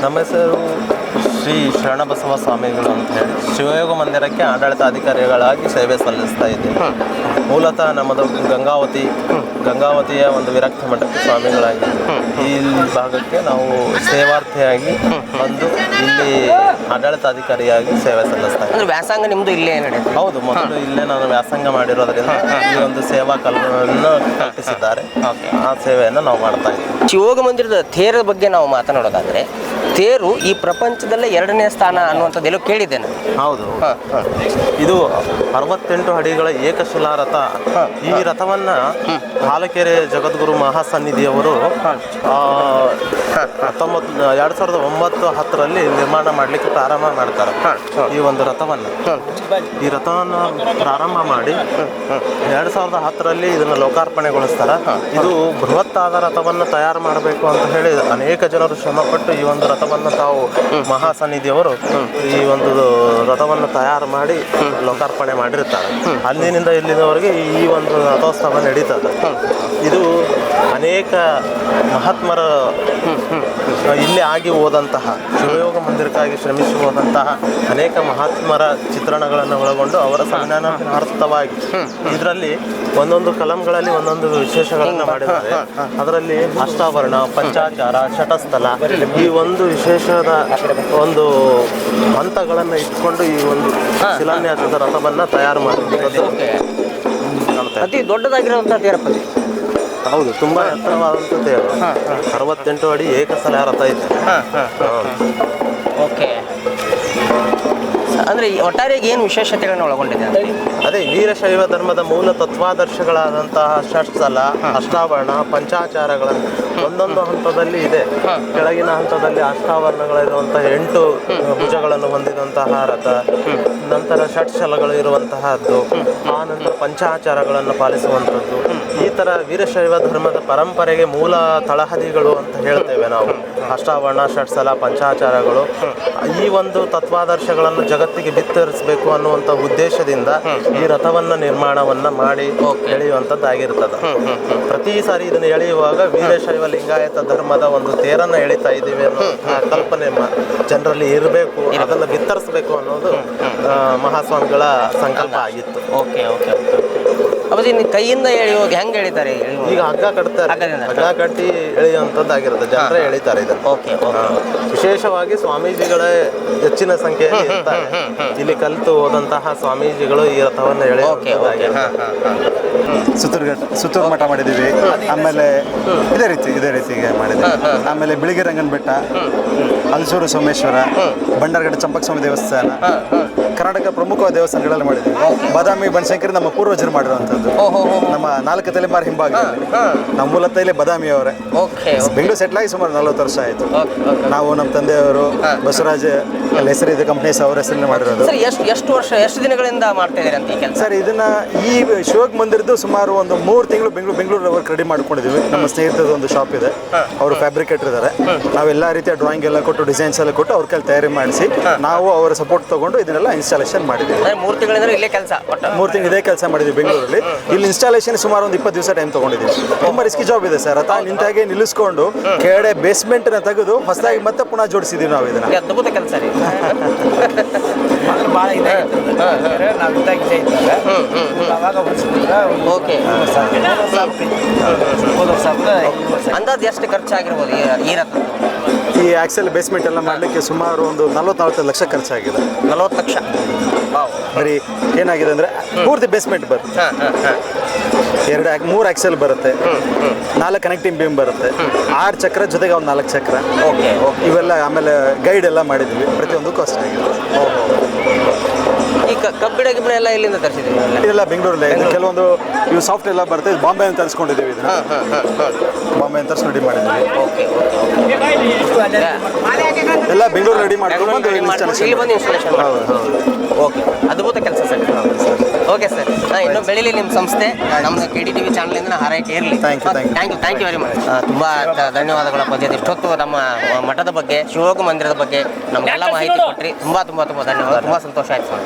ನಮ್ಮ ಹೆಸರು ಶ್ರೀ ಶರಣಬಸವ ಸ್ವಾಮಿಗಳು ಅಂತ ಹೇಳಿ ಶಿವಯೋಗ ಮಂದಿರಕ್ಕೆ ಆಡಳಿತಾಧಿಕಾರಿಗಳಾಗಿ ಸೇವೆ ಸಲ್ಲಿಸ್ತಾ ಇದ್ದೀನಿ. ಮೂಲತಃ ನಮ್ಮದು ಗಂಗಾವತಿಯ ಒಂದು ವಿರಕ್ತ ಮಠಕ್ಕೆ ಸ್ವಾಮಿಗಳಾಗಿ ಈ ಭಾಗಕ್ಕೆ ನಾವು ಸೇವಾರ್ಥಿಯಾಗಿ ಬಂದು ಇಲ್ಲಿ ಆಡಳಿತಾಧಿಕಾರಿಯಾಗಿ ಸೇವೆ ಸಲ್ಲಿಸ್ತಾ ಇದ್ದೀನಿ. ವ್ಯಾಸಂಗ ನಿಮ್ಮದು ಇಲ್ಲೇ ನಡೆಯುತ್ತೆ? ಹೌದು, ಮೊದಲು ಇಲ್ಲೇ ನಾನು ವ್ಯಾಸಂಗ ಮಾಡಿರೋದ್ರಿಂದ ಈ ಒಂದು ಸೇವಾ ಕಲ್ಪವನ್ನು ಕಲ್ಪಿಸಿದ್ದಾರೆ. ಆ ಸೇವೆಯನ್ನು ನಾವು ಮಾಡ್ತಾ ಇದ್ದೀವಿ. ಶಿವಯೋಗ ಮಂದಿರದ ತೇರ ಬಗ್ಗೆ ನಾವು ಮಾತನಾಡೋದಾದ್ರೆ, ತೇರು ಈ ಪ್ರಪಂಚದಲ್ಲೇ 2ನೇ ಸ್ಥಾನ ಅನ್ನುವಂಥದ್ದು ಎಲ್ಲೋ ಕೇಳಿದ್ದೇನೆ. ಹೌದು, ಇದು 68 ಅಡಿಗಳ ಏಕಶಿಲಾ ರಥ. ಈ ರಥವನ್ನ ಹಾಲಕೆರೆ ಜಗದ್ಗುರು ಮಹಾಸನ್ನಿಧಿಯವರು 2009-10ರಲ್ಲಿ ನಿರ್ಮಾಣ ಮಾಡಲಿಕ್ಕೆ ಪ್ರಾರಂಭ ಮಾಡ್ತಾರೆ. ಈ ಒಂದು ರಥವನ್ನು ಪ್ರಾರಂಭ ಮಾಡಿ 2010ರಲ್ಲಿ ಇದನ್ನು ಲೋಕಾರ್ಪಣೆಗೊಳಿಸ್ತಾರೆ. ಇದು ಬೃಹತ್ತಾದ ರಥವನ್ನು ತಯಾರು ಮಾಡಬೇಕು ಅಂತ ಹೇಳಿ ಅನೇಕ ಜನರು ಶ್ರಮಪಟ್ಟು ಈ ಒಂದು ರಥವನ್ನು ತಾವು ಮಹಾಸನ್ನಿಧಿಯವರು ಈ ಒಂದು ರಥವನ್ನು ತಯಾರು ಮಾಡಿ ಲೋಕಾರ್ಪಣೆ ಮಾಡಿರ್ತಾರೆ. ಅಲ್ಲಿನಿಂದ ಇಲ್ಲಿನವರೆಗೆ ಈ ಒಂದು ರಥೋತ್ಸವ ನಡೀತದೆ. ಇದು ಅನೇಕ ಮಹಾತ್ಮರ ಇಲ್ಲಿ ಆಗಿ ಹೋದಂತಹ ಶಿವಯೋಗ ಮಂದಿರಕ್ಕಾಗಿ ಶ್ರಮಿಸಿ ಹೋದಂತಹ ಅನೇಕ ಮಹಾತ್ಮರ ಚಿತ್ರಣಗಳನ್ನು ಒಳಗೊಂಡು ಅವರ ಸಂಜ್ಞಾನಾರ್ಥವಾಗಿ ಇದರಲ್ಲಿ ಒಂದೊಂದು ಕಲಂಗಳಲ್ಲಿ ಒಂದೊಂದು ವಿಶೇಷಗಳನ್ನು ಮಾಡಿದ್ದಾರೆ. ಅದರಲ್ಲಿ ಅಷ್ಟಾವರಣ, ಪಂಚಾಚಾರ, ಶಟಸ್ಥಲ ಈ ಒಂದು ವಿಶೇಷದ ಒಂದು ಹಂತಗಳನ್ನು ಇಟ್ಕೊಂಡು ಈ ಒಂದು ಶಿಲಾನ್ಯಾಸದ ರಥವನ್ನು ತಯಾರು ಮಾಡುವಂಥದ್ದು ಅತಿ ದೊಡ್ಡದಾಗಿರುವಂಥ ತೇರಪ್ಪ. ಹೌದು, ತುಂಬಾ ಎತ್ತರವಾದಂಥ ತೇರು. 68 ಅಡಿ ಏಕಸಲ ರಥ ಇದೆ. ಓಕೆ, ಅಂದರೆ ಒಟ್ಟಾರೆಯಾಗಿ ಏನು ವಿಶೇಷತೆಗಳನ್ನು ಒಳಗೊಂಡಿದೆ? ಅದೇ ವೀರಶೈವ ಧರ್ಮದ ಮೂಲ ತತ್ವಾದರ್ಶಗಳಾದಂತಹ ಷಟ್ಸ್ಥಲ, ಅಷ್ಟಾವರಣ, ಪಂಚಾಚಾರಗಳನ್ನು ಒಂದೊಂದು ಹಂತದಲ್ಲಿ ಇದೆ. ಕೆಳಗಿನ ಹಂತದಲ್ಲಿ ಅಷ್ಟಾವರಣಗಳಿರುವಂತಹ 8 ಭುಜಗಳನ್ನು ಹೊಂದಿದಂತಹ ರಥ, ನಂತರ ಷಟ್ಸ್ಥಲಗಳು ಇರುವಂತಹದ್ದು, ಆ ನಂತರ ಪಂಚಾಚಾರಗಳನ್ನು ಪಾಲಿಸುವಂಥದ್ದು. ಈ ಥರ ವೀರಶೈವ ಧರ್ಮದ ಪರಂಪರೆಗೆ ಮೂಲ ತಳಹದಿಗಳು ಅಂತ ಹೇಳ್ತೇವೆ ನಾವು. ಅಷ್ಟಾವರಣ, ಷಟ್ಸ್ಥಲ, ಪಂಚಾಚಾರಗಳು ಈ ಒಂದು ತತ್ವಾದರ್ಶಗಳನ್ನು ಜಗತ್ತಿಗೆ ಬಿತ್ತರಿಸಬೇಕು ಅನ್ನುವಂಥ ಉದ್ದೇಶದಿಂದ ಈ ರಥವನ್ನ ನಿರ್ಮಾಣವನ್ನ ಮಾಡಿ ಎಳೆಯುವಂಥದ್ದಾಗಿರ್ತದೆ. ಪ್ರತಿ ಸಾರಿ ಇದನ್ನು ಎಳೆಯುವಾಗ ವೀರಶೈವ ಲಿಂಗಾಯತ ಧರ್ಮದ ಒಂದು ತೇರನ್ನು ಎಳಿತಾ ಇದ್ದೀವಿ ಅನ್ನೋ ಕಲ್ಪನೆ ಜನರಲ್ಲಿ ಇರಬೇಕು, ಅದನ್ನು ಬಿತ್ತರಿಸಬೇಕು ಅನ್ನೋದು ಮಹಾಸ್ವಾಮಿಗಳ ಸಂಕಲ್ಪ ಆಗಿತ್ತು. ಓಕೆ ಓಕೆ ಅವಧಿ ಕೈಯಿಂದ ಎಳೆಯುವಾಗ ಹೆಂಗೆ ಎಳಿತಾರೆ? ಈಗ ಹಗ್ಗ ಕಟ್ತಾರೆ, ಹಗ್ಗ ಕಟ್ಟಿ ಎಳೆಯುವಂಥದ್ದಾಗಿರುತ್ತೆ, ಜನರೇ ಎಳಿತಾರೆ ಇದನ್ನು. ಓಕೆ, ವಿಶೇಷವಾಗಿ ಸ್ವಾಮೀಜಿಗಳ ಹೆಚ್ಚಿನ ಸಂಖ್ಯೆಯಲ್ಲಿ ಇರ್ತಾರೆ. ಇಲ್ಲಿ ಕಲಿತು ಹೋದಂತಹ ಸ್ವಾಮೀಜಿಗಳು ಈ ರಥವನ್ನು ಸುತ್ತೂರು ಮಠ ಮಾಡಿದ್ದೀವಿ. ಆಮೇಲೆ ಇದೇ ರೀತಿಗೆ ಮಾಡಿದ್ದೀವಿ. ಆಮೇಲೆ ಬಿಳಿಗಿ ರಂಗನ ಬೆಟ್ಟ, ಹಲಸೂರು ಸೋಮೇಶ್ವರ, ಬಂಡಾರಗಡ ಚಂಪಕ ಸ್ವಾಮಿ ದೇವಸ್ಥಾನ, ಕರ್ನಾಟಕ ಪ್ರಮುಖವಾದ ದೇವಸ್ಥಾನಗಳಲ್ಲಿ ಮಾಡಿದ್ದೀವಿ. ಬಾದಾಮಿ ಬನಶಂಕರಿ ನಮ್ಮ ಪೂರ್ವಜರು ಮಾಡಿರುವಂಥದ್ದು. ನಮ್ಮ 4 ತಲೆಮಾರು ಹಿಂಭಾಗದಲ್ಲಿ. ನಾವು ಮೂಲತಃ ಇಲ್ಲಿ ಬಾದಾಮಿಯವರೇ. ಬೆಂಗಳೂರು ಸೆಟ್ಲ್ ಆಗಿ ಸುಮಾರು 40 ವರ್ಷ ಆಯಿತು. ನಾವು ನಮ್ಮ ತಂದೆಯವರು ಬಸವರಾಜ ಹೆಸರಿದೆ ಕಂಪ್ನೀಸ್ ಅವರ ಹೆಸರಲ್ಲಿ ಮಾಡಿರೋದು. ಎಷ್ಟು ದಿನಗಳಿಂದ ಮಾಡ್ತಾ ಇದ್ದೀರಿ ಅಂತ ಈ ಕೆಲಸ? ಸರ್, ಇದನ್ನ ಈ ಶಿವಯೋಗ ಮಂದಿರದ್ದು ಸುಮಾರು ಒಂದು 3 ತಿಂಗಳು ಬೆಂಗಳೂರು ವರ್ಕ್ ರೆಡಿ ಮಾಡ್ಕೊಂಡಿದ್ದೀವಿ. ನಮ್ಮ ಸ್ನೇಹಿತರದ ಒಂದು ಶಾಪ್ ಇದೆ, ಅವರು ಫ್ಯಾಬ್ರಿಕೇಟರ್ ಇದ್ದಾರೆ. ನಾವೆಲ್ಲ ರೀತಿಯ ಡ್ರಾಯಿಂಗ್ ಎಲ್ಲ ಕೊಟ್ಟು, ಡಿಸೈನ್ಸ್ ಎಲ್ಲ ಕೊಟ್ಟು ಅವ್ರ ಕೈಲಿ ತಯಾರಿ ಮಾಡಿಸಿ ನಾವು ಅವರ ಸಪೋರ್ಟ್ ತಗೊಂಡು ಇದನ್ನೆಲ್ಲ ಇನ್ಸ್ಟಾಲೇಷನ್ ಮಾಡಿದ್ದೀವಿ. 3 ತಿಂಗಳಿಂದ ಇಲ್ಲೇ ಕೆಲಸ? 3 ತಿಂಗಳು ಇದೇ ಕೆಲಸ ಮಾಡಿದ್ದೀವಿ ಬೆಂಗಳೂರಲ್ಲಿ. ಇಲ್ಲಿ ಇನ್ಸ್ಟಾಲೇಷನ್ ಸುಮಾರು ಒಂದು 20 ದಿವಸ ಟೈಮ್ ತಗೊಂಡಿದ್ದೀವಿ. ತುಂಬಾ ರಿಸ್ಕಿ ಜಾಬ್ ಇದೆ ಸರ್. ರಥ ನಿಂತಾಗೆ ನಿಲ್ಲಿಸ್ಕೊಂಡು ಕೆಳಗಡೆ ಬೇಸ್ಮೆಂಟ್ ನ ತೆಗೆದು ಹೊಸದಾಗಿ ಮತ್ತೆ ಪುನಃ ಜೋಡಿಸಿದೀವಿ ನಾವು ಇದನ್ನ. ಅದ್ಭುತ ಕೆಲಸ ರೀ. ಅಂದಾಜು ಎಷ್ಟು ಖರ್ಚಾಗಿರ್ಬೋದು ಈ ರಥ? ಈ ಆಕ್ಸೆಲ್ ಬೇಸ್ಮೆಂಟ್ ಎಲ್ಲ ಮಾಡಲಿಕ್ಕೆ ಸುಮಾರು ಒಂದು 40-40 ಲಕ್ಷ ಖರ್ಚಾಗಿದೆ. 40 ಲಕ್ಷ ಬರೀ ಏನಾಗಿದೆ ಅಂದರೆ ಪೂರ್ತಿ ಬೇಸ್ಮೆಂಟ್ ಬರುತ್ತೆ, 3 ಆಕ್ಸೆಲ್ ಬರುತ್ತೆ, 4 ಕನೆಕ್ಟಿಂಗ್ ಬೀಮ್ ಬರುತ್ತೆ, 6 ಚಕ್ರ ಜೊತೆಗೆ ಒಂದು 4 ಚಕ್ರ. ಇವೆಲ್ಲ ಆಮೇಲೆ ಗೈಡ್ ಎಲ್ಲ ಮಾಡಿದ್ವಿ. ಪ್ರತಿಯೊಂದು ಕಾಸ್ಟ್ ಆಗಿದೆ. ಈ ಕಬ್ಬಿಣ ಎಲ್ಲ ಎಲ್ಲಿಂದ ತರಿಸಿದ್ದೀವಿ? ಇದೆಲ್ಲ ಬೆಂಗಳೂರಲ್ಲೇ. ಕೆಲವೊಂದು ಇವು ಸಾಫ್ಟ್ ಎಲ್ಲ ಬರುತ್ತೆ. ಬಾಂಬೆಯಿಂದ ತರಿಸ್ಕೊಂಡಿದ್ದೀವಿ. ಇದನ್ನ ಬಾಂಬೆಯಿಂದ ತರಿಸಿ ರೆಡಿ ಮಾಡಿದ್ದೀವಿ. ಎಲ್ಲ ಬೆಂಗಳೂರು ರೆಡಿ ಮಾಡ್ಕೊಂಡು ಇನ್ಸ್ಟಾಲೇಷನ್. ಓಕೆ, ಅದ್ಭುತ ಕೆಲಸ ಸರ್. ಓಕೆ ಸರ್, ಇನ್ನೂ ಬೆಳೀಲಿ ನಿಮ್ಮ ಸಂಸ್ಥೆ. ನಮ್ಮದು KDTV ಚಾನಲಿಂದ ಹಾರೈಕೆ ಇರಲಿ. Thank you very much. ತುಂಬ ಧನ್ಯವಾದಗಳ ಪದ್ಧತಿ. ಇಷ್ಟೊತ್ತು ನಮ್ಮ ಮಠದ ಬಗ್ಗೆ, ಶಿವಯೋಗ ಮಂದಿರದ ಬಗ್ಗೆ ನಮಗೆಲ್ಲ ಮಾಹಿತಿ ಕೊಟ್ಟರಿ. ತುಂಬ ಧನ್ಯವಾದ. ತುಂಬ ಸಂತೋಷ ಆಯ್ತು ಸರ್.